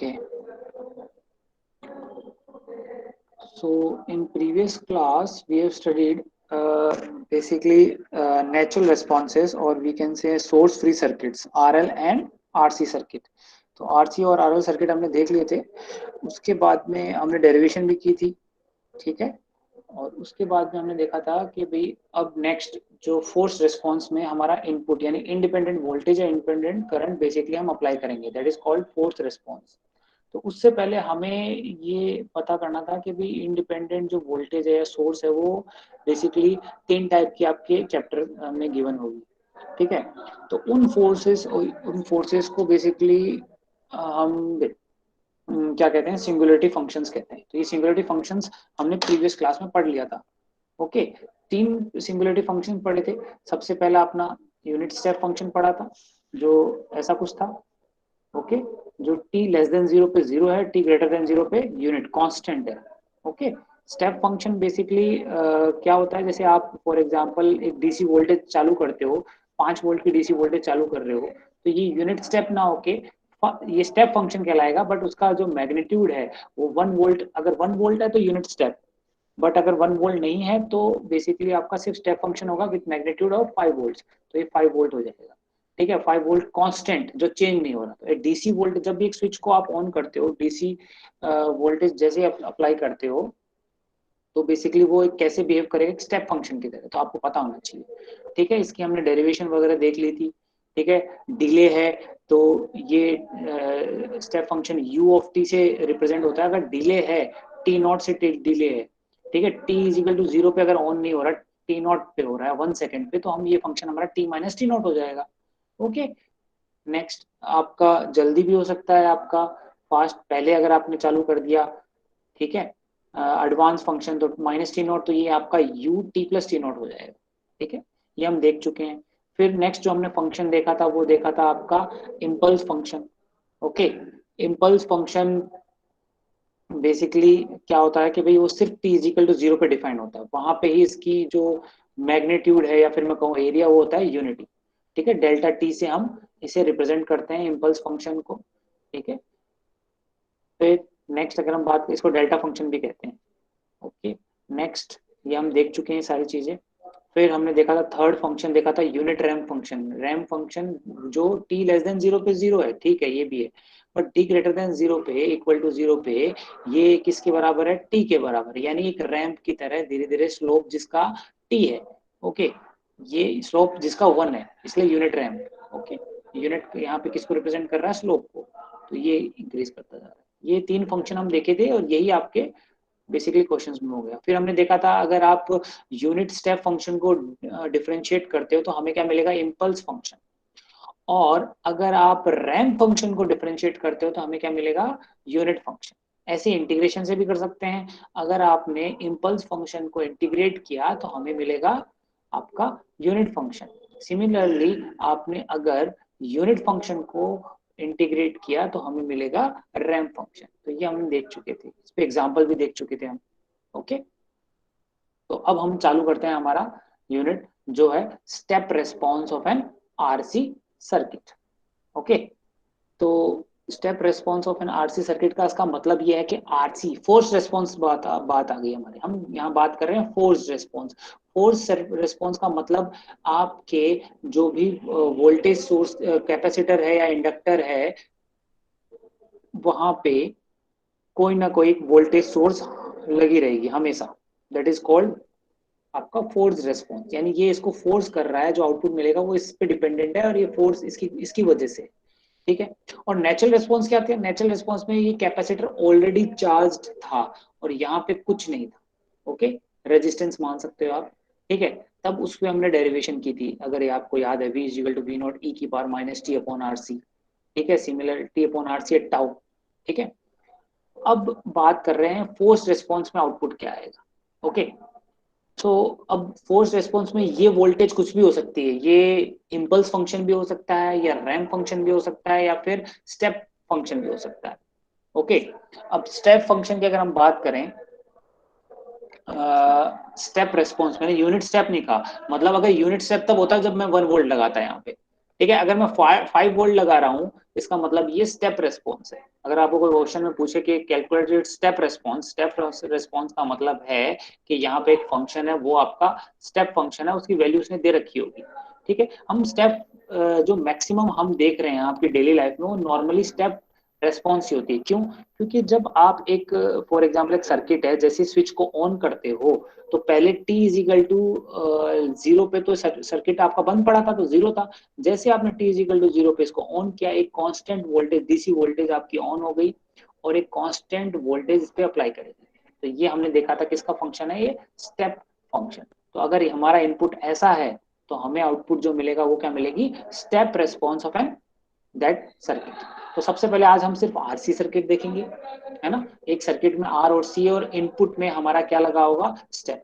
Okay. So in previous class, we have studied basically natural responses, or we can say source free circuits, RL and RC circuit. तो RC और RL circuit हमने देख लिए थे. उसके बाद में हमने डेरिवेशन भी की थी, ठीक है. और उसके बाद में हमने देखा था कि भाई अब नेक्स्ट जो फोर्स रिस्पॉन्स में हमारा इनपुट यानी इंडिपेंडेंट वोल्टेज या इंडिपेंडेंट करंट बेसिकली हम अप्लाई करेंगे, that is called force response. तो उससे पहले हमें ये पता करना था कि भाई इंडिपेंडेंट जो वोल्टेज है या सोर्स है वो बेसिकली 3 टाइप की आपके चैप्टर में गिवन होगी, ठीक है. तो उन फोर्सेस को बेसिकली हम क्या कहते हैं, सिंगुलरिटी फंक्शंस कहते हैं. तो ये सिंगुलरिटी फंक्शंस हमने प्रीवियस क्लास में पढ़ लिया था. ओके, 3 सिंगुलरिटी फंक्शन पढ़े थे. सबसे पहला अपना यूनिट स्टेप फंक्शन पढ़ा था, जो ऐसा कुछ था. ओके, जो t लेस देन 0 पे 0 है, t ग्रेटर देन 0 पे यूनिट कांस्टेंट है. ओके, स्टेप फंक्शन बेसिकली क्या होता है, जैसे आप फॉर एग्जांपल एक डीसी वोल्टेज चालू करते हो, 5 वोल्ट की डीसी वोल्टेज चालू कर रहे हो, तो ये यूनिट स्टेप ना होके ये स्टेप फंक्शन कहलाएगा. बट उसका जो मैग्नीट्यूड है वो 1 वोल्ट, अगर 1 वोल्ट है तो यूनिट स्टेप, बट अगर 1 वोल्ट नहीं है तो बेसिकली आपका सिर्फ स्टेप फंक्शन होगा विद मैग्नीट्यूड ऑफ 5 वोल्ट. तो ये 5 वोल्ट हो जाएगा, ठीक है. 5 वोल्ट कांस्टेंट जो चेंज नहीं हो रहा. तो डीसी वोल्ट, जब भी एक स्विच को आप ऑन करते हो, डीसी वोल्टेज जैसे अप्लाई करते हो, तो बेसिकली वो एक कैसे बिहेव करेगा, स्टेप फंक्शन की तरह. तो आपको पता होना चाहिए, ठीक है. इसकी हमने डेरिवेशन वगैरह देख ली थी, ठीक है. डिले है तो ये step function u of t से रिप्रेजेंट होता है. अगर डिले है, t नॉट से डिले है, ठीक है, t इजिकल टू 0 पे अगर ऑन नहीं हो रहा, t नॉट पे हो रहा है 1 सेकंड पे, तो हम ये फंक्शन हमारा t माइनस टी नॉट हो जाएगा. ओके, नेक्स्ट आपका जल्दी भी हो सकता है, आपका फास्ट पहले अगर आपने चालू कर दिया, ठीक है, एडवांस फंक्शन, तो माइनस टी नॉट, तो ये आपका u t plus T not हो जाएगा, ठीक है. ये हम देख चुके हैं. फिर नेक्स्ट जो हमने फंक्शन देखा था वो देखा था आपका impulse function. Okay, impulse function basically क्या होता है कि भाई वो सिर्फ t इजिकल टू 0 पे डिफाइन होता है. वहां पे ही इसकी जो मैग्नीट्यूड है या फिर मैं कहूँ एरिया, वो होता है यूनिटी, ठीक है. डेल्टा t से हम इसे रिप्रेजेंट करते हैं इम्पल्स फंक्शन को, ठीक है. फिर नेक्स्ट अगर हम बात, इसको डेल्टा फंक्शन भी कहते हैं. ओके, नेक्स्ट ये हम देख चुके हैं सारी चीजें. फिर हमने देखा था थर्ड फंक्शन, देखा था unit ramp function. Ramp function जो t लेस देन 0 पे 0 है, ठीक है, ये भी है. बट t ग्रेटर देन 0 पे, इक्वल टू 0 पे, ये किसके बराबर है, t के बराबर, यानी एक रैम्प की तरह धीरे धीरे स्लोप जिसका t है. ओके, ये स्लोप जिसका 1 है, इसलिए यूनिट रैम्प. ओके, यूनिट यहाँ पे किसको रिप्रेजेंट कर रहा है, स्लोप को. तो ये इंक्रीज करता जा रहा है. ये 3 फंक्शन हम देखे थे और यही आपके बेसिकली क्वेश्चंस में हो गया. फिर हमने देखा था अगर आप यूनिट स्टेप फंक्शन को डिफरेंशिएट करते हो तो हमें क्या मिलेगा, इम्पल्स फंक्शन. और अगर आप रैम्प फंक्शन को डिफरेंशिएट करते हो तो हमें क्या मिलेगा, यूनिट फंक्शन. ऐसे इंटीग्रेशन से भी कर सकते हैं. अगर आपने इम्पल्स फंक्शन को इंटीग्रेट किया तो हमें मिलेगा आपका यूनिट फंक्शन. सिमिलरली आपने अगर यूनिट फंक्शन को इंटीग्रेट किया तो हमें मिलेगा रैम्प फंक्शन. तो ये हम देख चुके थे, इस पे एग्जांपल भी देख चुके थे हम. ओके, तो अब हम चालू करते हैं हमारा यूनिट जो है step response of an RC circuit. Okay, तो step response of an RC circuit का इसका मतलब ये है कि आरसी फोर्स रेस्पॉन्स बात आ गई हमारे. हम यहाँ बात कर रहे हैं फोर्स रेस्पॉन्स. फोर्स रेस्पॉन्स का मतलब आपके जो भी वोल्टेज सोर्स, कैपेसिटर है या इंडक्टर है, वहां पे कोई ना कोई वोल्टेज सोर्स लगी रहेगी हमेशा. दैट इज कॉल्ड आपका फोर्स रेस्पॉन्स. यानी ये इसको फोर्स कर रहा है, जो आउटपुट मिलेगा वो इस पे डिपेंडेंट है, और ये फोर्स इसकी इसकी वजह से, ठीक है. और नेचुरल रिस्पॉन्स क्या था, नेचुरल रिस्पॉन्स में ये कैपेसिटर ऑलरेडी चार्ज्ड था और यहाँ पे कुछ नहीं था. ओके, रेजिस्टेंस मान सकते हो आप, ठीक है. तब उस पर हमने डेरिवेशन की थी, अगर ये आपको याद है, v is equal to V naught E की power minus T upon R C, ठीक है. Similar T upon R C tau, ठीक है. अब बात कर रहे हैं फोर्स रिस्पॉन्स में आउटपुट क्या आएगा. ओके, तो अब फोर्स रेस्पॉन्स में ये वोल्टेज कुछ भी हो सकती है. ये इम्पल्स फंक्शन भी हो सकता है, या रैम्प फंक्शन भी हो सकता है, या फिर स्टेप फंक्शन भी हो सकता है. ओके, अब स्टेप फंक्शन की अगर हम बात करें, स्टेप रेस्पॉन्स, मैंने यूनिट स्टेप नहीं कहा. मतलब अगर यूनिट स्टेप तब होता है जब मैं 1 वोल्ट लगाता है यहाँ पे, ठीक है. अगर मैं 5 वोल्ट लगा रहा हूँ इसका मतलब ये स्टेप रेस्पॉन्स है। अगर आपको कोई क्वेश्चन में पूछे कि कैलकुलेटेड स्टेप रेस्पॉन्स का मतलब है कि यहाँ पे एक फंक्शन है, वो आपका स्टेप फंक्शन है, उसकी वैल्यू उसने दे रखी होगी। ठीक है, हम स्टेप जो मैक्सिमम हम देख रहे हैं आपकी डेली लाइफ में, वो नॉर्मली स्टेप रेस्पॉन्स ही होती है। क्यों? क्योंकि जब आप एक फॉर एग्जाम्पल एक सर्किट है, जैसे स्विच को ऑन करते हो तो पहले t इज इक्वल टू 0 पे तो सर्किट आपका बंद पड़ा था, तो 0 था। जैसे आपने t इज इक्वल टू 0 पे इसको ऑन किया, एक कांस्टेंट वोल्टेज डीसी वोल्टेज आपकी ऑन हो गई और एक कांस्टेंट वोल्टेज इस पे अप्लाई करेगी। तो ये हमने देखा था किसका फंक्शन है, ये स्टेप फंक्शन। तो अगर हमारा इनपुट ऐसा है तो हमें आउटपुट जो मिलेगा वो क्या मिलेगी, step response of an that circuit. तो सबसे पहले आज हम सिर्फ आरसी सर्किट देखेंगे, है ना। एक सर्किट में आर और सी और इनपुट में हमारा क्या लगा होगा, स्टेप।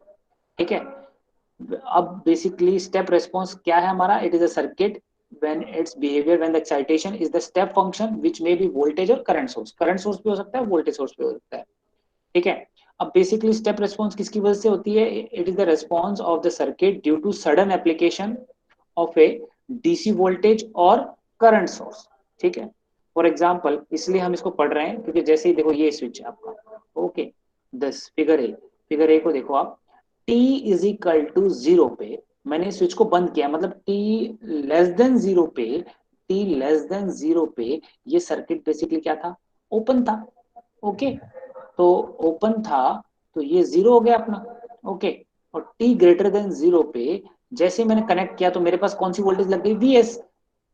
ठीक है, अब बेसिकली स्टेप रेस्पॉन्स क्या है हमारा, it is a circuit when its behavior when the excitation is the step function which may be voltage or current source भी हो सकता है, voltage source भी हो सकता है। ठीक है, अब बेसिकली स्टेप रेस्पॉन्स किसकी वजह से होती है, it is the response of the circuit due to sudden application of a DC voltage और करंट सोर्स। ठीक है, फॉर एग्जाम्पल इसलिए हम इसको पढ़ रहे हैं क्योंकि जैसे ही देखो ये स्विच है आपका, ओके, दस फिगर ए को देखो आप, t इज इक्वल टू 0 पे मैंने स्विच को बंद किया, मतलब t लेस देन 0 पे, ये सर्किट बेसिकली क्या था, ओपन था। ओके, तो ओपन था तो ये 0 हो गया अपना। ओके, और t ग्रेटर देन 0 पे जैसे मैंने कनेक्ट किया तो मेरे पास कौन सी वोल्टेज लग गई, Vs।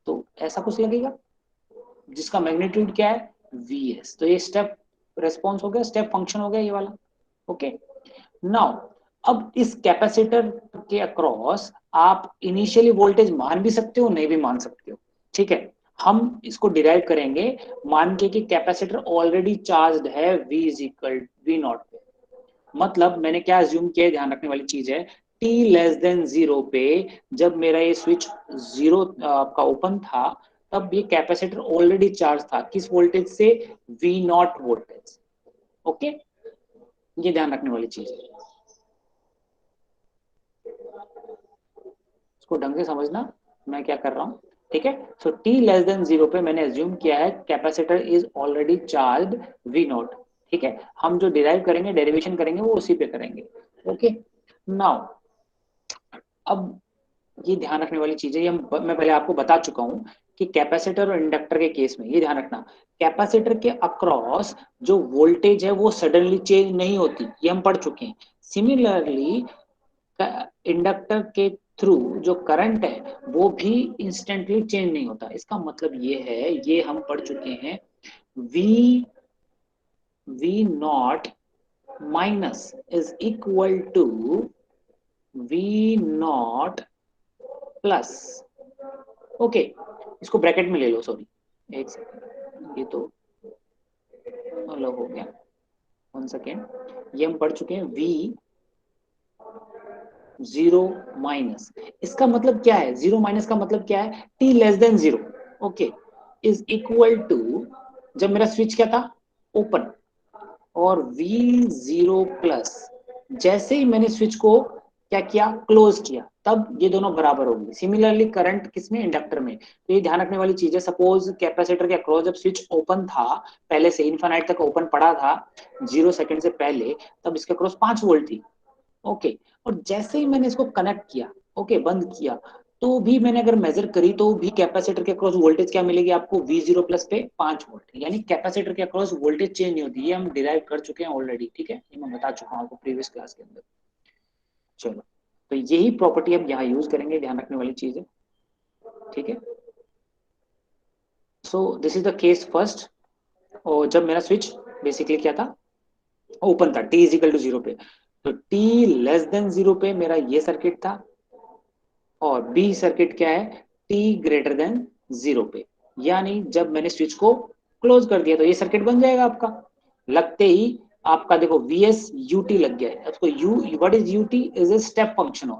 तो ऐसा कुछ लगेगा जिसका मैग्नीट्यूड क्या है, Vs। तो ये स्टेप रेस्पॉन्स हो गया, स्टेप फंक्शन हो गया ये वाला। ओके, नाउ अब इस कैपेसिटर के अक्रॉस आप इनिशियली वोल्टेज मान भी सकते हो, नहीं भी मान सकते हो। ठीक है, हम इसको डिराइव करेंगे मान के कि कैपेसिटर ऑलरेडी चार्ज्ड है V is equal V naught पे। मतलब मैंने क्या अज्यूम किया, ध्यान रखने वाली चीज है, t लेस देन 0 पे जब मेरा ये स्विच 0 आपका ओपन था, तब ये कैपेसिटर ऑलरेडी चार्ज था, किस वोल्टेज से, V नॉट वोल्टेज। ओके, ये ध्यान रखने वाली चीज है, इसको ढंग से समझना मैं क्या कर रहा हूँ। ठीक है, सो t लेस देन 0 पे मैंने अज्यूम किया है capacitor is already charge V not. ठीक है, हम जो डिराइव करेंगे, डेरिवेशन करेंगे, वो उसी पे करेंगे। ओके, नाउ अब ये ध्यान रखने वाली चीज है, ये मैं पहले आपको बता चुका हूं कि कैपेसिटर और इंडक्टर के केस में ये ध्यान रखना, कैपेसिटर के अक्रॉस जो वोल्टेज है वो सडनली चेंज नहीं होती, ये हम पढ़ चुके हैं। सिमिलरली इंडक्टर के थ्रू जो करंट है वो भी इंस्टेंटली चेंज नहीं होता। इसका मतलब ये है, ये हम पढ़ चुके हैं, V naught minus is equal to V naught plus. Okay, इसको ब्रैकेट में ले लो, सॉरी एक सेकेंड, ये तो अलग हो गया, 1 सेकेंड। ये हम पढ़ चुके हैं v 0 माइनस, इसका मतलब क्या है, 0 माइनस का मतलब क्या है, t less than 0, okay, is equal to, जब मेरा स्विच क्या था, ओपन, और V0 प्लस जैसे ही मैंने स्विच को क्या किया, क्लोज किया, तब ये दोनों बराबर होंगे। सिमिलरली करंट किसमें, इंडक्टर में। तो ये ध्यान रखने वाली चीज है, सपोज कैपेसिटर के अक्रॉस जब स्विच ओपन था, पहले से इनफाइनाइट तक ओपन पड़ा था 0 सेकंड से पहले, तब इसके अक्रॉस 5 वोल्ट थी। ओके, और जैसे ही मैंने इसको कनेक्ट किया, ओके, बंद किया, तो भी मैंने अगर मेजर करी तो भी कैपेसिटर के अक्रॉस वोल्टेज क्या मिलेगी आपको, V0 प्लस पे 5 वोल्ट। यानी कैपेसिटर के अक्रॉस वोल्टेज चेंज नहीं होती, ये हम डिराइव कर चुके हैं ऑलरेडी। ठीक है, ये मैं बता चुका हूँ आपको प्रीवियस क्लास के अंदर। चलो, तो यही प्रॉपर्टी अब यहाँ यूज करेंगे, ध्यान रखने वाली चीज है। ठीक है, so this is the case first, और जब मेरा स्विच बेसिकली क्या था, ओपन था, t इज इक्वल टू 0 पे, तो t लेस देन 0 पे मेरा ये सर्किट था, और बी सर्किट क्या है, t ग्रेटर देन 0 पे, यानी जब मैंने स्विच को क्लोज कर दिया तो ये सर्किट बन जाएगा आपका। लगते ही आपका देखो Vs ut लग गया है, उसको u, what is ut, is a step function on.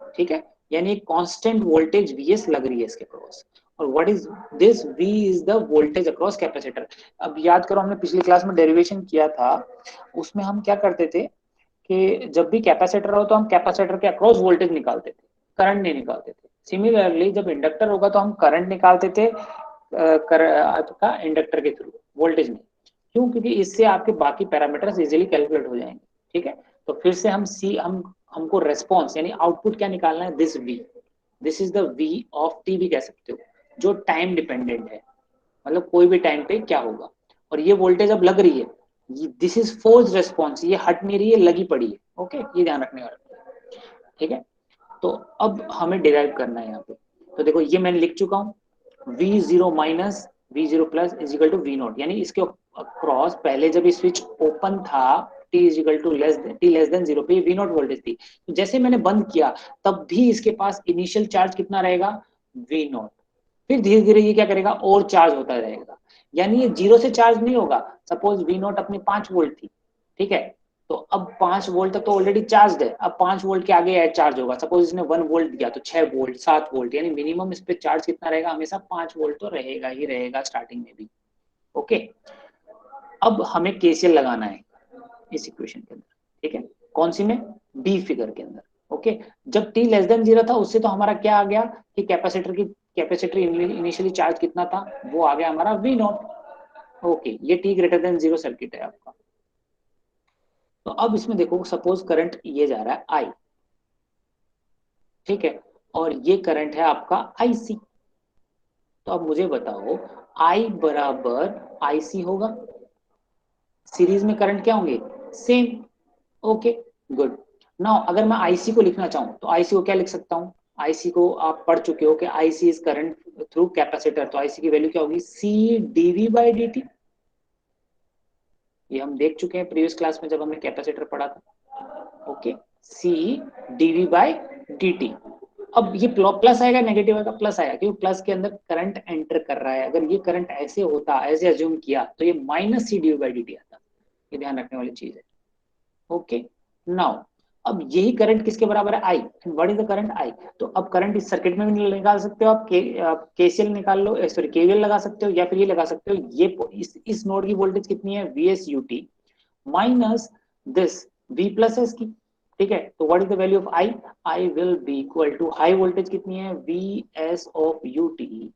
ठीक है, यानी एक कांस्टेंट वोल्टेज Vs लग रही है इसके क्रॉस, और what is this, V is the voltage across capacitor. अब याद करो, हमने पिछली क्लास में डेरिवेशन किया था, उसमें हम क्या करते थे कि जब भी कैपेसिटर हो तो हम कैपेसिटर के अक्रॉस वोल्टेज निकालते थे, करंट नहीं निकालते थे। सिमिलरली जब इंडक्टर होगा तो हम करंट निकालते थे आपका इंडक्टर के थ्रू, वोल्टेज नहीं। क्यों? क्योंकि इससे आपके बाकी पैरामीटर्स इजीली कैलकुलेट हो जाएंगे। ठीक है, तो फिर से हमको रेस्पॉन्स यानी आउटपुट क्या निकालना है, this V, this is the V of T भी कह सकते हो, जो टाइम डिपेंडेंट है, मतलब कोई भी टाइम पे क्या होगा। और ये वोल्टेज अब लग रही है, दिस इज फोर्स रेस्पॉन्स, ये हट नहीं रही है, लगी पड़ी है। ओके, ये ध्यान रखने वाला। ठीक है, तो अब हमें डिराइव करना है यहाँ पे। तो देखो ये मैंने लिख चुका हूँ, V0 minus V0 plus is equal to V naught, यानी इसके अक्रॉस पहले जब ये स्विच ओपन था t is equal to t less than 0 पे ये V नॉट वोल्टेज थी, तो जैसे मैंने बंद किया तब भी इसके पास इनिशियल चार्ज कितना रहेगा, V नॉट। फिर धीरे धीरे ये क्या करेगा, और चार्ज होता रहेगा, यानी ये 0 से चार्ज नहीं होगा। सपोज V नॉट अपनी 5 वोल्ट थी, ठीक है, तो अब 5 वोल्ट तक तो ऑलरेडी चार्ज है, अब 5 वोल्ट के आगे ऐड चार्ज होगा। सपोज इसने 1 वोल्ट दिया तो 6 वोल्ट, 7 वोल्ट, यानी मिनिमम इस पे चार्ज कितना रहेगा, हमेशा 5 वोल्ट तो रहेगा ही रहेगा स्टार्टिंग में भी। ओके, अब हमें केसीएल लगाना है इस इक्वेशन के अंदर। ठीक है, कौन सी में, डी फिगर के अंदर। ओके, जब टी लेस देन 0 था उससे तो हमारा क्या आ गया कि कैपेसिटर इनिशियली चार्ज कितना था, वो आ गया हमारा वी नॉट। ओके, ये टी ग्रेटर देन 0 सर्किट है आपका। तो अब इसमें देखो, सपोज करंट ये जा रहा है आई, ठीक है, और ये करंट है आपका आईसी। तो अब मुझे बताओ, आई बराबर आईसी होगा, सीरीज में करंट क्या होंगे, सेम। Okay, good. नाउ अगर मैं आईसी को लिखना चाहूं तो आईसी को क्या लिख सकता हूं, आईसी को आप पढ़ चुके हो कि IC is current through capacitor, तो आईसी की वैल्यू क्या होगी, सी डीवी बाई डी टी। ये हम देख चुके हैं प्रीवियस क्लास में जब हमने कैपेसिटर पढ़ा था। Okay, C D V by D T. अब ये प्लस आएगा नेगेटिव आएगा, प्लस आएगा, क्योंकि प्लस के अंदर करंट एंटर कर रहा है। अगर ये करंट ऐसे होता, ऐसे अज्यूम किया, तो ये minus C D V by D T आता। ये ध्यान रखने वाली चीज है। ओके, नाउ अब यही करंट किसके बराबर है, आई। व्हाट इज द करंट, आई। तो अब करंट इस सर्किट में भी निकाल सकते हो आप, केसीएल निकाल लो, सॉरी केवीएल लगा सकते हो, या फिर ये लगा सकते हो, ये इस नोड की वोल्टेज कितनी है, VS UT minus this V plus S की। ठीक है, तो what is the value of I, I will be equal to high voltage कितनी है, V S of UT,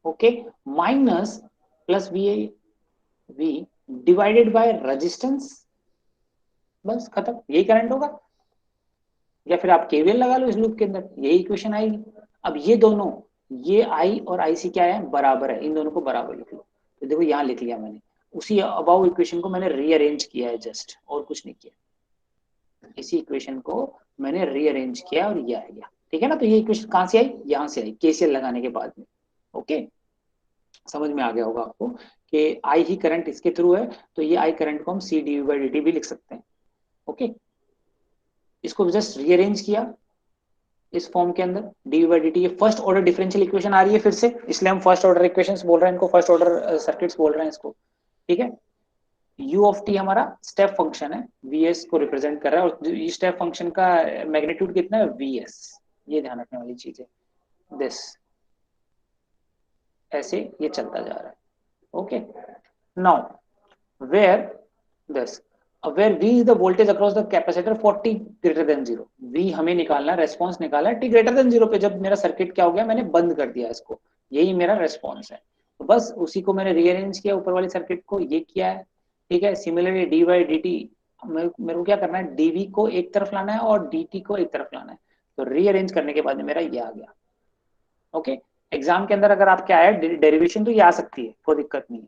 okay, minus plus V divided by resistance, बस खत्म, यही current होगा। या फिर आप केवीएल लगा लो इस लूप के अंदर, यही इक्वेशन आएगी। अब ये दोनों, ये आई और आईसी क्या है, बराबर है, इन दोनों को बराबर लिख लो। तो देखो यहाँ लिख लिया मैंने, उसी अबाउ इक्वेशन को मैंने रीअरेंज किया है जस्ट, और कुछ नहीं किया। इसी इक्वेशन को मैंने रीअरेंज किया और ये आ गया। ठीक है ना, तो ये इक्वेशन कहाँ से आई, यहाँ से आई, केसीएल लगाने के बाद में। ओके, समझ में आ गया होगा आपको कि आई ही करंट इसके थ्रू है, तो ये आई करंट को हम C D by D T भी लिख सकते हैं। ओके, इसको जस्ट रीअरेंज किया इस फॉर्म के अंदर, डी बाई डी टी। ये फर्स्ट ऑर्डर डिफरेंशियल इक्वेशन आ रही है फिर से, इसलिए हम फर्स्ट ऑर्डर इक्वेशंस बोल रहे हैं इनको, फर्स्ट ऑर्डर सर्किट्स बोल रहे हैं इसको। ठीक है, u ऑफ टी हमारा स्टेप फंक्शन है, vs को रिप्रेजेंट कर रहा है, और स्टेप फंक्शन का मैग्नीट्यूड कितना है, vs। ये ध्यान रखने वाली चीज है, दिस ऐसे ये चलता जा रहा है। Okay, now where this, where v is the voltage across the capacitor for t greater than 0। v हमें निकालना है, रेस्पॉन्स निकालना है t ग्रेटर देन 0 पे, जब मेरा सर्किट क्या हो गया, मैंने बंद कर दिया इसको, यही मेरा रेस्पॉन्स है। तो बस उसी को मैंने रीअरेंज किया, ऊपर वाली सर्किट को ये किया है। ठीक है, similarly D by D T, मेरे को क्या करना है, डीवी को एक तरफ लाना है और डी को एक तरफ लाना है। तो रीअरेंज करने के बाद मेरा ये आ गया। ओके, एग्जाम के अंदर अगर आपके आया डेरिवेशन तो ये आ सकती है, कोई दिक्कत नहीं है।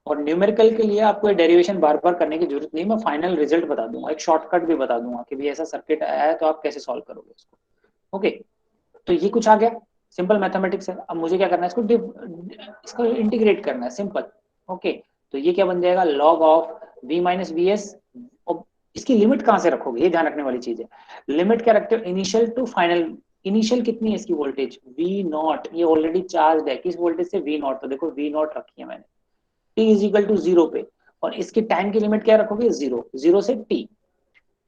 और न्यूमेरिकल के लिए आपको डेरिवेशन बार बार करने की जरूरत नहीं, मैं फाइनल रिजल्ट बता दूंगा, एक शॉर्टकट भी बता दूंगा कि भी ऐसा सर्किट आया है तो आप कैसे सॉल्व करोगे इसको। ओके, तो ये कुछ आ गया, सिंपल मैथमेटिक्स है। अब मुझे क्या करना है, इसको इंटीग्रेट करना है, सिंपल। ओके, तो ये क्या बन जाएगा, log of v minus V S. इसकी लिमिट कहां से रखोगे, ये ध्यान रखने वाली चीज है। लिमिट क्या रखते हो, इनिशियल टू फाइनल। इनिशियल कितनी है इसकी वोल्टेज, वी नॉट, ये ऑलरेडी चार्ज है किस वोल्टेज से, वी नॉट। तो देखो वी नॉट रखी है मैंने, t इज इक्वल टू 0 पे, और इसकी टाइम की लिमिट क्या रखोगे, 0, 0 से t।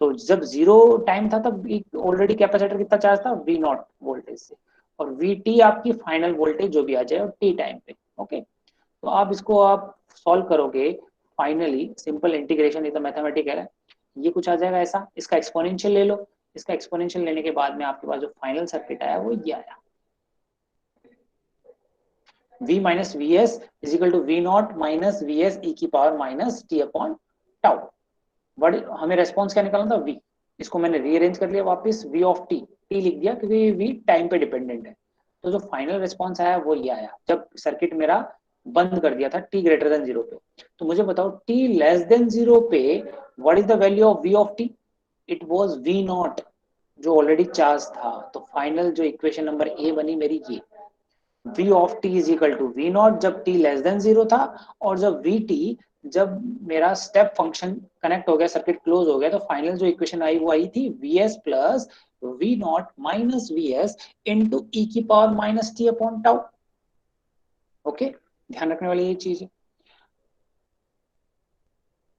तो जब 0 टाइम था तब ऑलरेडी कैपेसिटर कितना चार्ज था, वी नॉट वोल्टेज से, और वी टी आपकी फाइनल वोल्टेज जो भी आ जाए टी टाइम पे। ओके, तो आप इसको आप सॉल्व करोगे, फाइनली सिंपल इंटीग्रेशन, ये तो मैथमेटिकल है, ये कुछ आ जाएगा ऐसा, इसका एक्सपोनेंशियल ले लो, इसका एक्सपोनेंशियल लेने के बाद में आपके पास जो फाइनल सर्किट आया वो ये आया, v minus V S is equal to V naught minus V S E की power minus T upon tau. But हमें रेस्पॉन्स क्या निकालना था, v। इसको मैंने रीअरेंज कर लिया वापस, v ऑफ t लिख दिया क्योंकि v टाइम पे डिपेंडेंट है। तो जो फाइनल रिस्पॉन्स आया वो ये आया जब सर्किट मेरा बंद कर दिया था t ग्रेटर देन 0 पे। तो मुझे बताओ t लेस देन 0 पे what is the value of v of t, it was v not जो ऑलरेडी चार्ज था। तो फाइनल जो इक्वेशन नंबर ए बनी मेरी ये, v of t is equal to v naught जब t लेस देन 0 था, और जब vt जब मेरा स्टेप फंक्शन कनेक्ट हो गया, सर्किट क्लोज हो गया, तो फाइनल जो इक्वेशन आई वो आई थी vs plus v naught minus vs into E की power minus T upon tau. Okay, ध्यान रखने वाली ये चीज है।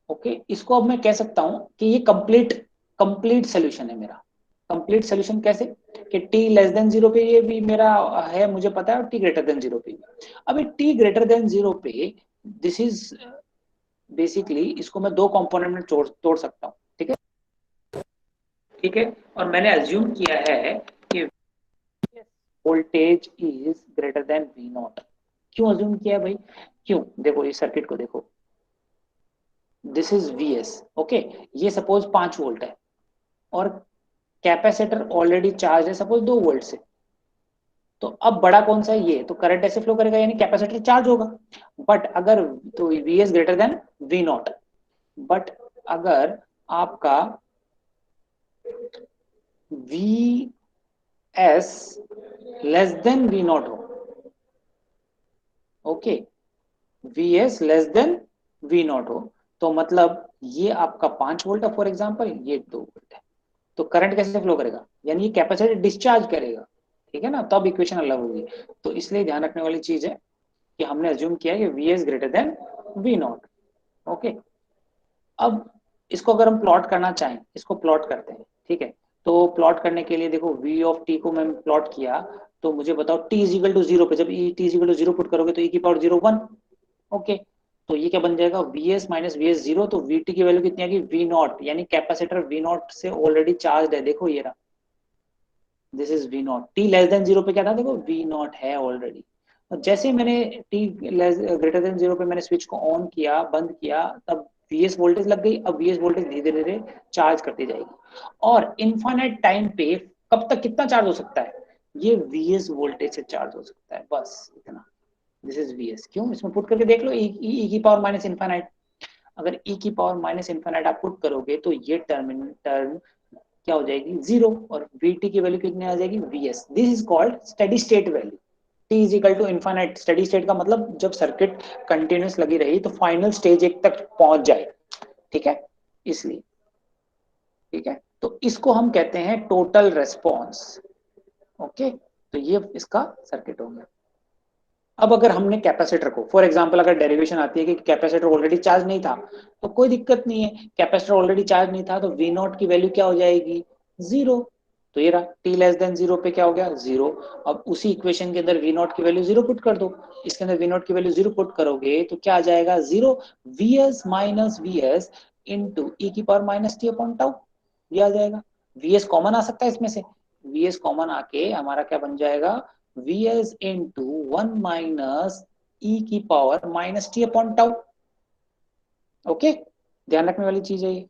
ओके, इसको अब मैं कह सकता हूं कि ये कंप्लीट सोल्यूशन है मेरा। कंप्लीट सोल्यूशन कैसे कि t लेस देन 0 पे ये भी मेरा है मुझे पता है, और t ग्रेटर देन 0 पे भी। अभी t ग्रेटर देन 0 पे दिस इज बेसिकली, इसको मैं दो कंपोनेंट में तोड़ सकता हूँ, ठीक है। ठीक है, और मैंने अज्यूम किया है कि voltage is greater than V naught. क्यों अज्यूम किया भाई, क्यों, देखो इस सर्किट को देखो, दिस इज vs। ओके, ये सपोज 5 वोल्ट है और कैपेसिटर ऑलरेडी चार्ज है सपोज 2 वोल्ट से। तो अब बड़ा कौन सा है, ये तो करंट ऐसे फ्लो करेगा यानी कैपेसिटर चार्ज होगा। बट अगर तो vs greater than V naught, but अगर आपका V S less than V naught हो, okay, V S less than V naught हो, तो मतलब ये आपका 5 वोल्ट है फॉर एग्जांपल, ये 2 वोल्ट है, तो करंट कैसे फ्लो करेगा, यानी ये कैपेसिटर डिस्चार्ज करेगा, ठीक है ना, तब इक्वेशन अलग होगी। तो इसलिए ध्यान रखने वाली चीज है कि हमने अज्यूम किया कि V S greater than V naught. Okay, अब इसको अगर हम प्लॉट करना चाहें, इसको प्लॉट करते हैं, ठीक है। तो प्लॉट करने के लिए देखो v ऑफ t को मैं प्लॉट किया, तो मुझे बताओ t इज इक्वल टू 0 पे जब t is equal to 0 put करोगे तो e की पावर 0 1। ओके, तो ये क्या बन जाएगा, vs माइनस vs 0, तो vt की वैल्यू कितनी आएगी v नॉट, यानी कैपेसिटर v नॉट से ऑलरेडी चार्ज है, देखो ये रहा, this is v not. t less than 0 पे क्या था, देखो v नॉट है ऑलरेडी। जैसे ही मैंने t ग्रेटर देन 0 पे मैंने स्विच को ऑन किया बंद किया, तब vs वोल्टेज लग गई। अब vs वोल्टेज धीरे धीरे चार्ज करती जाएगी, और इनफाइनाइट टाइम पे कब तक कितना चार्ज हो सकता है, ये vs वोल्टेज से चार्ज हो सकता है, बस इतना। दिस इज vs, क्यों, इसमें पुट करके देख लो, e की पावर माइनस इनफाइनाइट, अगर e की पावर माइनस इनफाइनाइट आप पुट करोगे तो ये टर्म क्या हो जाएगी, 0, और vt की वैल्यू कितनी आ जाएगी, vs। This is called steady state value. t is equal to infinite, steady state का मतलब जब सर्किट कंटिन्यूस लगी रही तो फाइनल स्टेज एक तक पहुंच जाए, ठीक है, इसलिए। ठीक है, तो इसको हम कहते हैं टोटल रेस्पॉन्स। ओके, तो ये इसका सर्किट हो गया। अब अगर हमने कैपेसिटर को, फॉर एग्जांपल अगर डेरिवेशन आती है कि कैपेसिटर ऑलरेडी चार्ज नहीं था, तो कोई दिक्कत नहीं है, कैपेसिटर ऑलरेडी चार्ज नहीं था तो वी नॉट की वैल्यू क्या हो जाएगी, 0। तो ये रहा, टी लेस देन 0 पे क्या हो गया, 0। अब उसी इक्वेशन के अंदर वी नॉट की वैल्यू 0 पुट कर दो, इसके अंदर वी नॉट की वैल्यू 0 पुट करोगे तो क्या आ जाएगा, 0 V S minus V S into E की power minus T upon tau, ये आ जाएगा। वी एस कॉमन आ सकता है इसमें से, वी एस कॉमन आके हमारा क्या बन जाएगा, vs into 1 minus e की power minus T upon tau. Okay, ध्यान रखने वाली चीज है ये।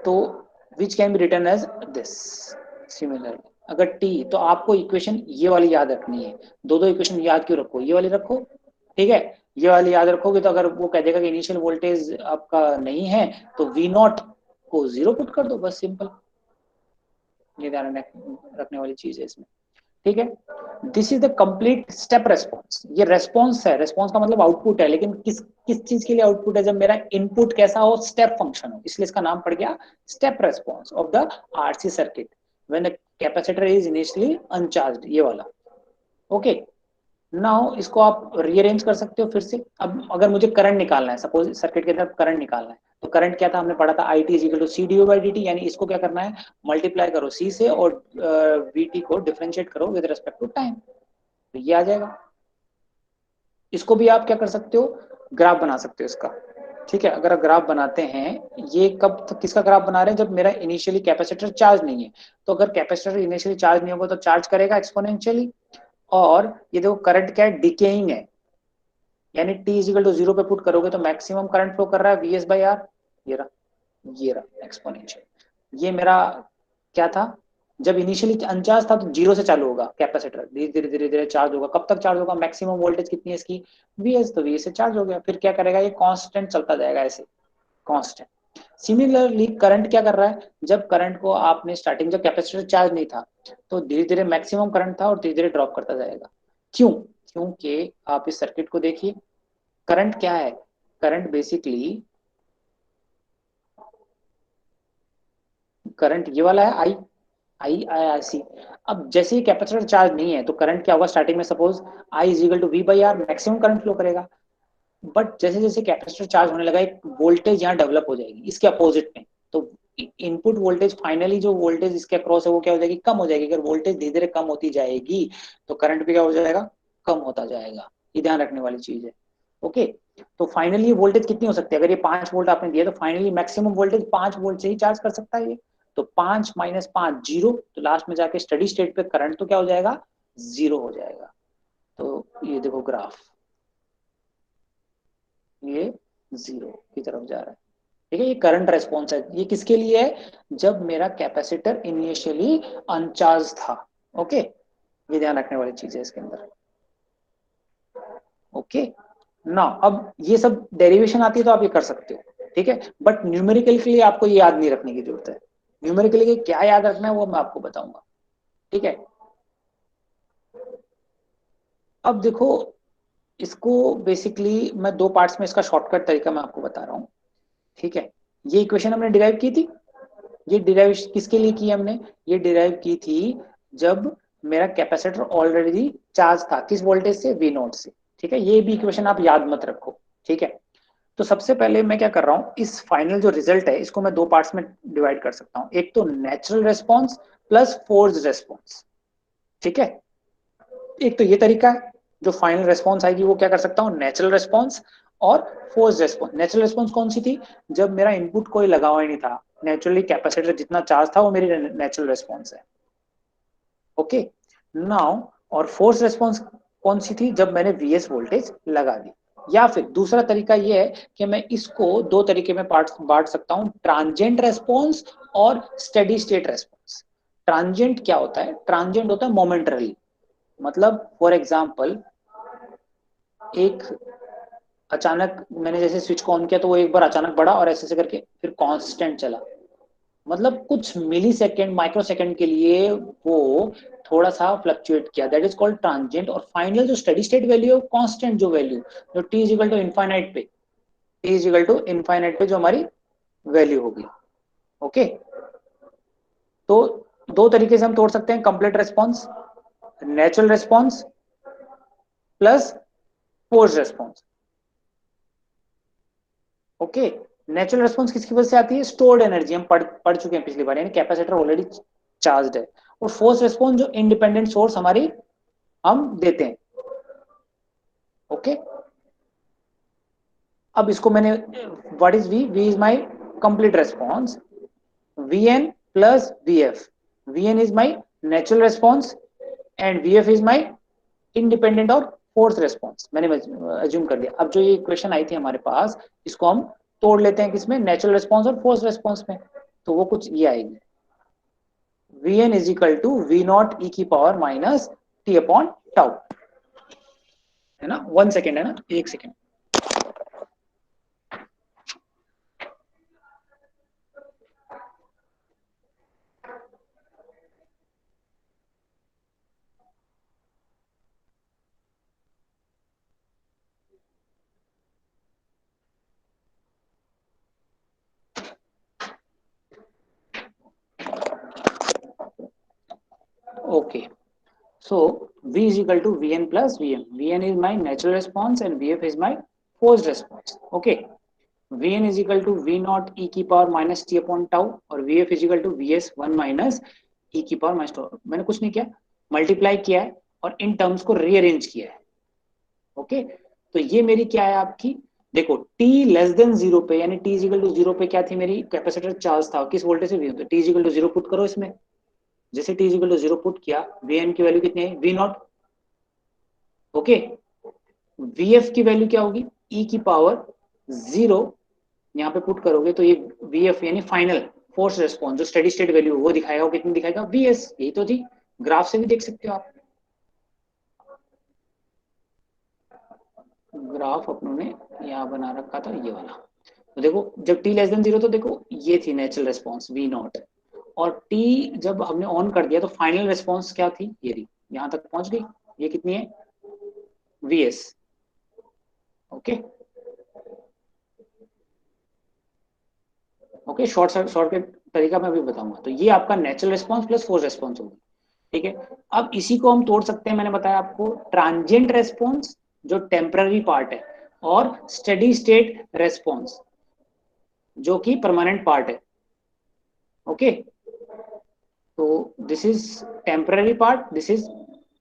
तो which can be written as this similar. अगर t, तो आपको इक्वेशन ये वाली याद रखनी है, दो दो इक्वेशन याद क्यों रखो, ये वाली रखो, ठीक है। ये वाली याद रखोगे तो अगर वो कह देगा कि इनिशियल वोल्टेज आपका नहीं है तो वी नॉट को 0 पुट कर दो, बस सिंपल। ये ध्यान रखने वाली चीज है इसमें, ठीक है। This is the complete step response. ये रेस्पॉन्स है, रेस्पॉन्स का मतलब आउटपुट है, लेकिन किस किस चीज के लिए आउटपुट है, जब मेरा इनपुट कैसा हो, स्टेप फंक्शन हो, इसलिए इसका नाम पड़ गया step response of the RC circuit when the capacitor is initially uncharged, ये वाला। ओके, नाउ इसको आप रीअरेंज कर सकते हो फिर से। अब अगर मुझे करंट निकालना है, सपोज सर्किट के अंदर करंट निकालना है, तो करंट क्या था, हमने पढ़ा था I T is equal to C D by D T, यानी इसको क्या करना है, मल्टीप्लाई करो सी से और वी टी को डिफरेंशिएट करो विद रिस्पेक्ट टू टाइम, तो ये आ जाएगा। इसको भी आप क्या कर सकते हो, ग्राफ बना सकते हो इसका। ठीक है, अगर ग्राफ बनाते हैं, ये कब किसका ग्राफ बना रहे हैं, जब मेरा इनिशियली कैपेसिटर चार्ज नहीं है। तो अगर कैपेसिटर इनिशियली चार्ज नहीं होगा तो चार्ज करेगा एक्सपोनेंशियली। और ये देखो करंट क्या है, डिकेइंग है, यानी टी इजिकल टू जीरो पे पुट करोगे तो मैक्सिमम करंट फ्लो कर रहा है वी एस बाई आर। ये रहा, ये रहा एक्सपोनेंशियल। ये मेरा क्या था, जब इनिशियली अनचार्ज था तो जीरो से चालू होगा कैपेसिटर, धीरे धीरे धीरे धीरे चार्ज होगा। कब तक चार्ज होगा, मैक्सिमम वोल्टेज कितनी है इसकी, वी एस, तो वी एस से चार्ज हो गया। फिर क्या करेगा, ये कांस्टेंट चलता जाएगा ऐसे, कांस्टेंट। सिमिलरली करंट क्या कर रहा है, जब करंट को आपने स्टार्टिंग, जब कैपेसिटर चार्ज नहीं था तो धीरे धीरे मैक्सिमम करंट था और धीरे धीरे ड्रॉप करता जाएगा। क्यों, क्योंकि आप इस सर्किट को देखिए, करंट क्या है, करंट बेसिकली, करंट ये वाला है आई, आई आई आई सी। अब जैसे ही कैपेसिटर चार्ज नहीं है तो करंट क्या होगा, स्टार्टिंग में suppose I is equal to V by R, maximum current flow करेगा। बट जैसे जैसे कैपेसिटर चार्ज होने लगा, एक वोल्टेज यहाँ डेवलप हो जाएगी इसके अपोजिट में। तो इनपुट वोल्टेज, फाइनली जो वोल्टेज इसके अक्रॉस है वो क्या हो जाएगी, कम हो जाएगी। अगर वोल्टेज धीरे धीरे कम होती जाएगी तो करंट भी क्या हो जाएगा, कम होता जाएगा। ये ध्यान रखने वाली चीज है। ओके, तो फाइनली वोल्टेज कितनी हो सकती है, अगर ये 5 वोल्ट आपने दिया तो फाइनली मैक्सिमम वोल्टेज 5 वोल्ट से ही चार्ज कर सकता है ये। तो 5 - 5 जीरो, तो लास्ट में जाके स्टडी स्टेट पे करंट तो क्या हो जाएगा, जीरो हो जाएगा। तो ये देखो ग्राफ, ये जीरो की तरफ जा रहा है। ठीक है, ये करंट रेस्पॉन्स है। ये किसके लिए है, जब मेरा कैपेसिटर इनिशियली अनचार्ज था। ओके, ये ध्यान रखने वाली चीज है इसके अंदर। ओके ना, अब ये सब डेरिवेशन आती है तो आप ये कर सकते हो, ठीक है। बट न्यूमेरिकल के लिए आपको ये याद नहीं रखने की जरूरत है। न्यूमेरिकली के क्या याद रखना है वो मैं आपको बताऊंगा, ठीक है। अब देखो, इसको बेसिकली मैं दो पार्ट्स में इसका शॉर्टकट तरीका मैं आपको बता रहा हूँ, ठीक है। ये इक्वेशन हमने डिराइव की थी, ये डिराइव किसके लिए की हमने, ये डिराइव की थी जब मेरा कैपेसिटर ऑलरेडी चार्ज था, किस वोल्टेज से, वी नोट से। ठीक है, ये भी इक्वेशन आप याद मत रखो, ठीक है। तो सबसे पहले मैं क्या कर रहा हूँ, इस फाइनल जो रिजल्ट है इसको मैं दो पार्ट्स में डिवाइड कर सकता हूँ। एक तो natural response plus forced response, ठीक है। एक तो ये तरीका है, जो फाइनल रेस्पॉन्स आएगी वो क्या कर सकता हूँ, नेचुरल रेस्पॉन्स और फोर्स रेस्पॉन्स। नेचुरल रेस्पॉन्स कौन सी थी, जब मेरा इनपुट कोई लगा हुआ ही नहीं था, नेचुरली कैपेसिटर जितना चार्ज था वो मेरी नेचुरल रेस्पॉन्स है। ओके नाउ, और फोर्स रेस्पॉन्स कौन सी थी, जब मैंने वीएस वोल्टेज लगा दी। या फिर दूसरा तरीका ये है कि मैं इसको दो तरीके में बांट सकता हूँ, ट्रांजिएंट रेस्पॉन्स और स्टेडी स्टेट रेस्पॉन्स। ट्रांजिएंट क्या होता है, ट्रांजिएंट होता है मोमेंटरी, मतलब फॉर एग्जाम्पल, एक अचानक मैंने जैसे स्विच को ऑन किया तो वो एक बार अचानक बढ़ा और ऐसे ऐसे करके फिर कांस्टेंट चला, मतलब कुछ मिली सेकेंड, माइक्रो सेकेंड के लिए वो थोड़ा सा फ्लक्चुएट किया, दैट इज कॉल्ड ट्रांजिएंट। और फाइनल जो स्टेडी स्टेट वैल्यू है, कांस्टेंट जो वैल्यू, जो T is equal to infinite पे, T is equal to infinite पे जो हमारी वैल्यू होगी। ओके, तो दो तरीके से हम तोड़ सकते हैं complete response, natural response plus force response. Okay, natural response किसकी वजह से आती है, स्टोर्ड एनर्जी, हम पढ़ चुके हैं पिछली बार, यानी कैपेसिटर ऑलरेडी चार्ज है। और फोर्स रेस्पॉन्स जो इंडिपेंडेंट सोर्स हमारी हम देते हैं। ओके, अब इसको मैंने, what is V, V is my complete response, V N plus V F. V N is my natural response and V F is my independent और फोर्स रेस्पॉन्स, मैंने अज्यूम कर दिया। अब जो ये इक्वेशन आई थी हमारे पास, इसको हम तोड़ लेते हैं किसमें, नेचुरल रेस्पॉन्स और फोर्स रेस्पॉन्स में। तो वो कुछ ये आएगी, V N is equal to V naught E की power minus T upon tau, है ना। 1 सेकेंड, है ना, 1 second. Okay, so v is equal to vn plus vm. Vn is my natural response and vf is my forced response. Okay, vn is equal to v naught e की power minus T upon tau और vf is equal to vs 1 minus e की power minus tau. मैंने कुछ नहीं किया, multiply किया है और इन टर्म्स को रीअरेंज किया है। ओके, तो ये मेरी क्या है आपकी, देखो t लेस देन जीरो पे यानी t इजिकल टू जीरो पे क्या थी मेरी कैपेसिटर चार्ज था किस वोल्टेज से v t is equal to zero put करो इसमें। जैसे t is equal to zero put किया vn की वैल्यू कितनी है v नॉट। ओके vf की वैल्यू क्या होगी e की पावर जीरो यहाँ पे पुट करोगे तो ये vf यानी फाइनल फोर्स रेस्पॉन्स जो स्टेडी स्टेट वैल्यू वो दिखाएगा वो कितनी दिखाएगा vs। यही तो थी ग्राफ से भी देख सकते हो आप। ग्राफ अपनों ने यहाँ बना रखा था ये वाला। तो देखो जब t लेस देन जीरो तो देखो ये थी नेचुरल रेस्पॉन्स v नॉट और t जब हमने ऑन कर दिया तो फाइनल रेस्पॉन्स क्या थी ये रही यहाँ तक पहुंच गई। ये कितनी है vs। ओके ओके शॉर्टकट तरीका मैं अभी बताऊंगा। तो ये आपका natural response plus force response होगी। ठीक है अब इसी को हम तोड़ सकते हैं मैंने बताया आपको ट्रांजिएंट रेस्पॉन्स जो टेम्पररी पार्ट है और स्टेडी स्टेट रेस्पॉन्स जो कि परमानेंट पार्ट है। ओके तो this is temporary part this is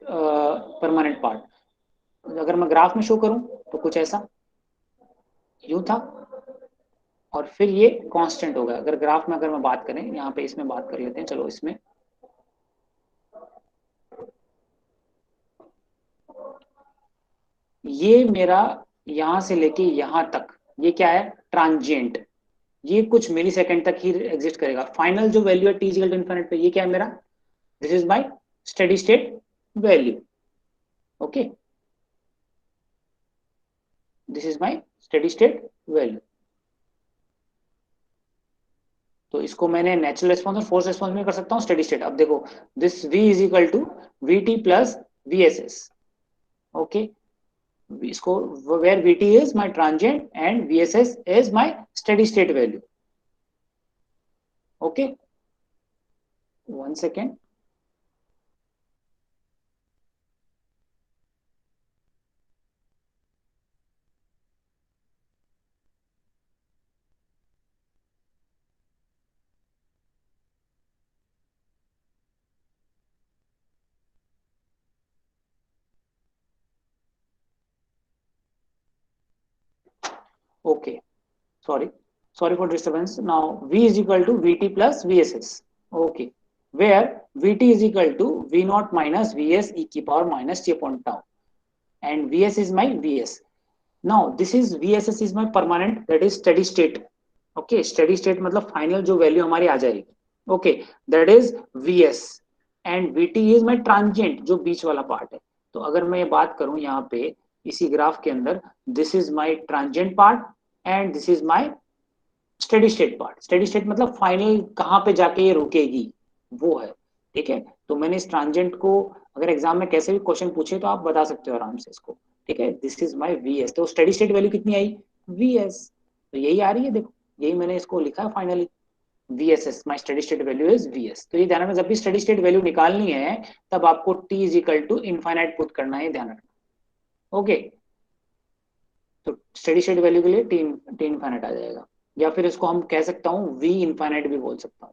permanent part. अगर मैं ग्राफ में शो करूं तो कुछ ऐसा यूं था और फिर ये कांस्टेंट होगा। अगर ग्राफ में अगर मैं बात करें यहाँ पे इसमें बात कर लेते हैं चलो इसमें ये मेरा यहां से लेके यहां तक ये क्या है ट्रांजिएंट। ये कुछ मिली सेकेंड तक ही एग्जिस्ट करेगा। फाइनल जो वैल्यू है टी इक्वल टू इनफिनिट पे ये क्या है मेरा this is my steady state value. Okay this is my steady state value. तो इसको मैंने नेचुरल रेस्पॉन्स और फोर्स रेस्पॉन्स में कर सकता हूँ स्टेडी स्टेट। अब देखो this v is equal to V T plus V S S. Okay इसको where vt is my transient and vss is my steady state value. Okay 1 second. Okay sorry sorry for disturbance. Now v is equal to vt plus vss. Okay where vt is equal to v naught minus vs e की power minus t upon tau and vs is my vs. Now this is vss is my permanent that is steady state. Okay steady state मतलब final जो value हमारी आ जाएगी। Okay that is vs and vt is my transient जो बीच वाला part है। तो अगर मैं ये बात करूं यहाँ पे इसी ग्राफ के अंदर this is my transient part and this is my steady state part. Steady state मतलब फाइनल कहाँ पे जाके ये रुकेगी वो है। ठीक है तो मैंने इस ट्रांजिएंट को अगर एग्जाम में कैसे भी क्वेश्चन पूछे तो आप बता सकते हो आराम से इसको। ठीक है दिस इज माय vs। तो स्टेडी स्टेट वैल्यू कितनी आई vs। तो यही आ रही है देखो यही मैंने इसको लिखा है finally vss my steady state value is vs। तो ये ध्यान रखना जब भी स्टेडी स्टेट वैल्यू निकालनी है तब आपको t is equal to infinite put करना है ध्यान रखना। ओके तो स्टेडी स्टेट वैल्यू के लिए टी इनफाइनाइट आ जाएगा या फिर इसको हम कह सकता हूँ v इनफाइनाइट भी बोल सकता हूँ।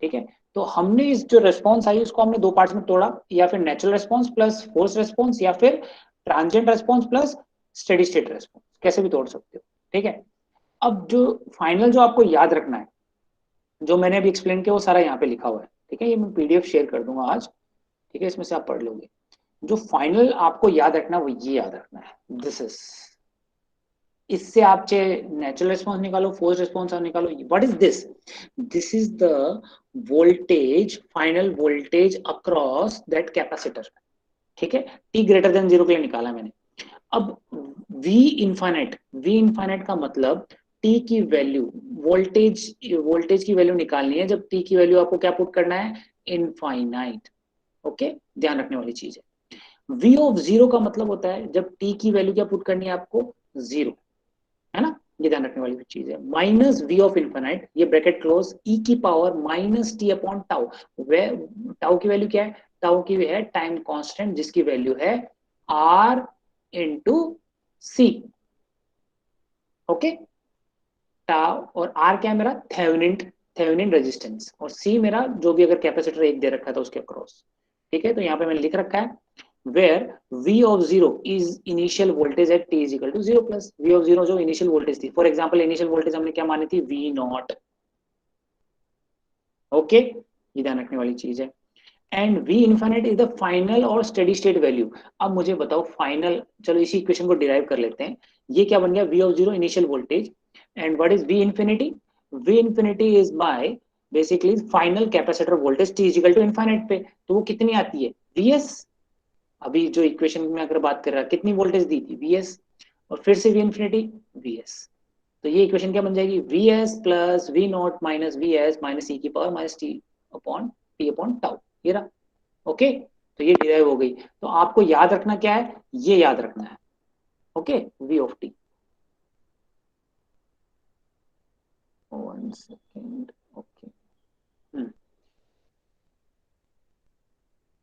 ठीक है तो हमने इस जो रेस्पॉन्स आई उसको हमने दो पार्ट्स में तोड़ा या फिर natural response plus force response या फिर transient response plus steady state response कैसे भी तोड़ सकते हो। ठीक है अब जो फाइनल जो आपको याद रखना है जो मैंने अभी एक्सप्लेन किया वो सारा यहाँ पे लिखा हुआ है। ठीक है ये मैं पीडीएफ शेयर कर दूंगा आज। ठीक है इसमें से आप पढ़ लोगे। जो फाइनल आपको याद रखना है वो ये याद रखना है दिस इज इससे आप चाहे नेचुरल रिस्पॉन्स निकालो फोर्स रिस्पॉन्स निकालो what is this this is the voltage final voltage across that capacitor. ठीक है टी ग्रेटर देन जीरो के लिए निकाला मैंने। अब वी इनफाइनाइट का मतलब टी की वैल्यू वोल्टेज की वैल्यू निकालनी है जब टी की वैल्यू आपको क्या पुट करना है इनफाइनाइट। ओके ध्यान रखने वाली चीज है। वी ऑफ जीरो का मतलब होता है जब टी की वैल्यू क्या पुट करनी है आपको जीरो है ना। ये ध्यान रखने वाली चीज है माइनस वी ऑफ इनफाइनाइट ये ब्रैकेट क्लोज ई की power minus T upon tau. वे टाउ की वैल्यू क्या है टाउ की है टाइम कांस्टेंट जिसकी वैल्यू है R into C. Okay tau और आर क्या है मेरा थेवेनिन रेजिस्टेंस और सी मेरा जो भी अगर कैपेसिटर एक दे रखा था उसके अक्रॉस। ठीक है तो यहाँ पे मैंने लिख रखा है where v of 0 is initial voltage at t is equal to 0 plus v of 0 जो initial voltage थी. फॉर एग्जाम्पल इनिशियल वोल्टेज हमने क्या मानी थी, v नॉट. ओके, ये ध्यान रखने वाली चीज है. And v infinite is the final और स्टेडी स्टेट वैल्यू. अब मुझे बताओ फाइनल, चलो इसी इक्वेशन को डिराइव कर लेते हैं. ये क्या बन गया, v of 0 initial voltage and what is v infinity. v infinity is by basically final capacitor voltage t is equal to infinite पे. तो वो कितनी आती है, vs. अभी जो इक्वेशन में अगर बात कर रहा है कितनी वोल्टेज दी थी, vs, और फिर से v इन्फिनिटी vs. तो ये इक्वेशन क्या बन जाएगी, vs plus v naught minus vs minus e की power minus t upon tau. ये रहा. ओके, तो ये डिराइव हो गई. तो आपको याद रखना क्या है, ये याद रखना है. Okay, v of t. 1 second. Okay,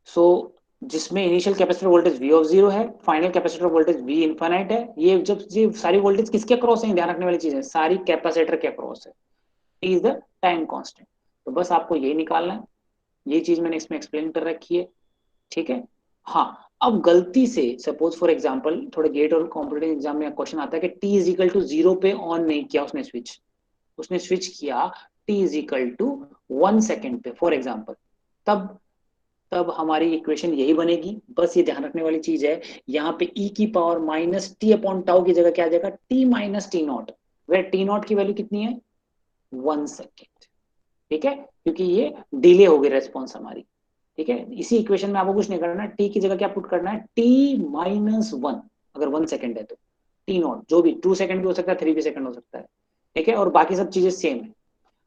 so जिसमें initial capacitor voltage v of 0 है, final capacitor voltage v infinite है. ये जब ये सारी वोल्टेज किसके अक्रॉस है, ध्यान रखने वाली चीज है, सारी कैपेसिटर के अक्रॉस है. t is the time constant. तो बस आपको यही निकालना है. ये चीज मैंने इसमें एक्सप्लेन कर रखी है. ठीक है. हाँ, अब गलती से सपोज फॉर एग्जांपल थोड़े गेट और कॉम्पिटिटिव एग्जाम में क्वेश्चन आता है कि t इज इक्वल टू 0 पे ऑन नहीं किया उसने स्विच. उसने स्विच किया t is equal to 1 second पे फॉर एग्जांपल. तब तब हमारी इक्वेशन यही बनेगी. बस ये ध्यान रखने वाली चीज है, यहाँ पे e की power minus T upon tau की जगह क्या आ जाएगा, t minus T not, way T not की वैल्यू कितनी है, 1 सेकेंड. ठीक है, क्योंकि ये डिले हो गई रेस्पॉन्स हमारी. ठीक है, इसी इक्वेशन में आपको कुछ नहीं करना है, टी की जगह क्या पुट करना है, टी माइनस 1. अगर 1 सेकेंड है तो टी नॉट, जो भी 2 सेकेंड भी हो सकता है, 3 भी सेकेंड हो सकता है. ठीक है, और बाकी सब चीजें सेम है.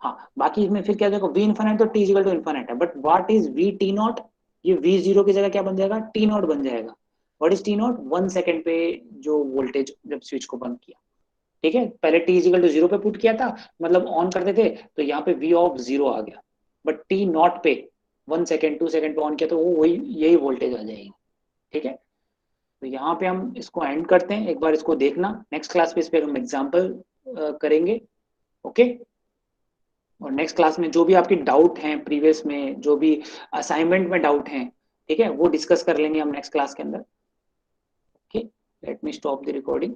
हाँ, बाकी इसमें फिर क्या देखो, वी इन्फिनिट तो टी इक्वल टू इन्फिनिट है, but what is we T not. ये वी जीरो की जगह क्या बन जाएगा, टी नॉट बन जाएगा. What is T not, 1 second पे जो वोल्टेज जब स्विच को बंद किया. ठीक है, पहले टी इक्वल टू 0 पे पुट किया था, मतलब ऑन करते थे तो यहाँ पे वी ऑफ 0 आ गया. बट टी नॉट पे 1 सेकेंड 2 सेकेंड पे ऑन किया तो वो वही यही वोल्टेज आ जाएगी. ठीक है, तो यहाँ पे हम इसको एंड करते हैं. एक बार इसको देखना, नेक्स्ट क्लास पे इस पे हम एग्जाम्पल करेंगे. ओके, और नेक्स्ट क्लास में जो भी आपकी डाउट हैं प्रीवियस में, जो भी असाइनमेंट में डाउट हैं, ठीक है, वो डिस्कस कर लेंगे हम नेक्स्ट क्लास के अंदर. Okay, let me stop the recording.